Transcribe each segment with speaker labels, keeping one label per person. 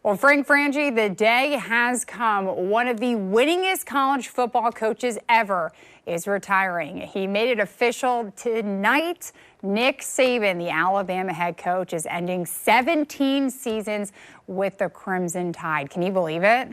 Speaker 1: Well, Frank Frangie, the day has come. One of the winningest college football coaches ever is retiring. He made it official tonight. Nick Saban, the Alabama head coach, is ending 17 seasons with the Crimson Tide. Can you believe it?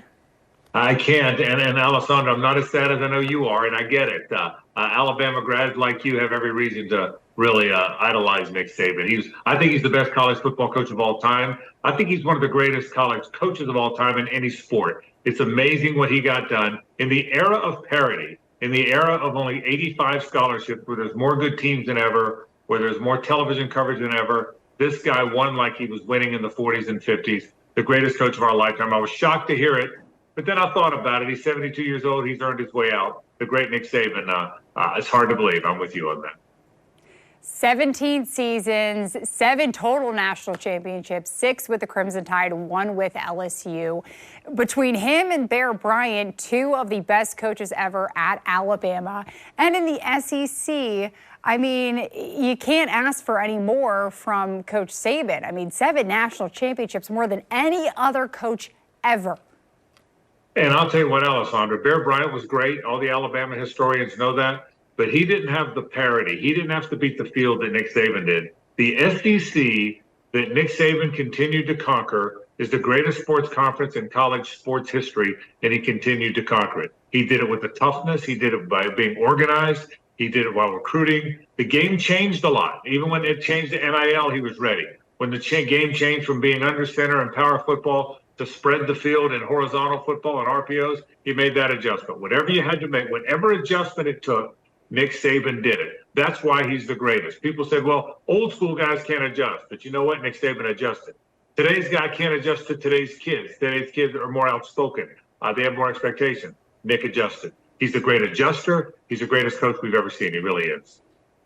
Speaker 2: I can't. And Alessandro, I'm not as sad as I know you are, and I get it. Alabama grads like you have every reason to really idolize Nick Saban. I think he's the best college football coach of all time. I think he's one of the greatest college coaches of all time in any sport. It's amazing what he got done in the era of parity, in the era of only 85 scholarships, where there's more good teams than ever, where there's more television coverage than ever. This guy won like he was winning in the 40s and 50s. The greatest coach of our lifetime. I was shocked to hear it. But then I thought about it. He's 72 years old. He's earned his way out. The great Nick Saban. It's hard to believe. I'm with you on that.
Speaker 1: 17 seasons, 7 total national championships, 6 with the Crimson Tide, 1 with LSU. Between him and Bear Bryant, 2 of the best coaches ever at Alabama. And in the SEC, I mean, you can't ask for any more from Coach Saban. I mean, 7 national championships, more than any other coach ever.
Speaker 2: And I'll tell you what, Alessandro, Bear Bryant was great. All the Alabama historians know that. But he didn't have the parity. He didn't have to beat the field that Nick Saban did. The SEC that Nick Saban continued to conquer is the greatest sports conference in college sports history, and he continued to conquer it. He did it with the toughness. He did it by being organized. He did it while recruiting. The game changed a lot. Even when it changed to NIL, he was ready. When the game changed from being under center and power football to spread the field in horizontal football and RPOs, he made that adjustment. Whatever you had to make, whatever adjustment it took, Nick Saban did it. That's why he's the greatest. People said, well, old school guys can't adjust. But you know what? Nick Saban adjusted. Today's guy can't adjust to today's kids. Today's kids are more outspoken. They have more expectation. Nick adjusted. He's the great adjuster. He's the greatest coach we've ever seen. He really is.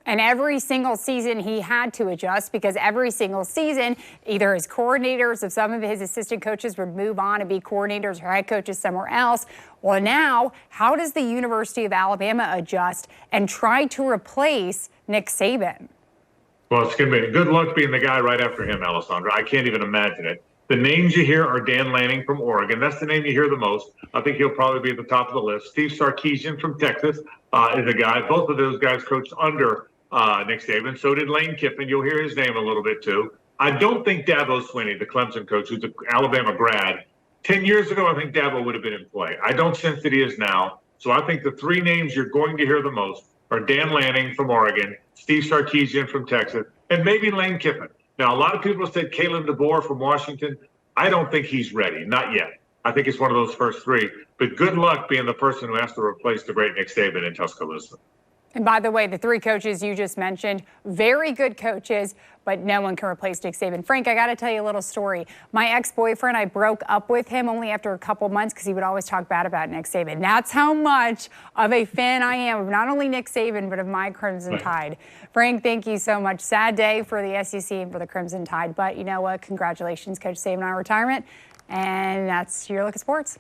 Speaker 1: And every single season he had to adjust, because every single season, either his coordinators of some of his assistant coaches would move on and be coordinators or head coaches somewhere else. Well, now, how does the University of Alabama adjust and try to replace Nick Saban?
Speaker 2: Well, it's going to be good luck being the guy right after him, Alessandra. I can't even imagine it. The names you hear are Dan Lanning from Oregon. That's the name you hear the most. I think he'll probably be at the top of the list. Steve Sarkisian from Texas is a guy. Both of those guys coached under Nick Saban. So did Lane Kiffin. You'll hear his name a little bit too. I don't think Dabo Swinney, the Clemson coach, who's an Alabama grad, 10 years ago, I think Dabo would have been in play. I don't sense that he is now. So I think the 3 names you're going to hear the most are Dan Lanning from Oregon, Steve Sarkisian from Texas, and maybe Lane Kiffin. Now, a lot of people said Kalen DeBoer from Washington. I don't think he's ready. Not yet. I think it's one of those first 3. But good luck being the person who has to replace the great Nick Saban in Tuscaloosa.
Speaker 1: And by the way, the 3 coaches you just mentioned, very good coaches, but no one can replace Nick Saban. Frank, I got to tell you a little story. My ex-boyfriend, I broke up with him only after a couple months because he would always talk bad about Nick Saban. That's how much of a fan I am of not only Nick Saban, but of my Crimson Tide. Frank, thank you so much. Sad day for the SEC and for the Crimson Tide, but you know what? Congratulations, Coach Saban, on retirement. And that's your look at sports.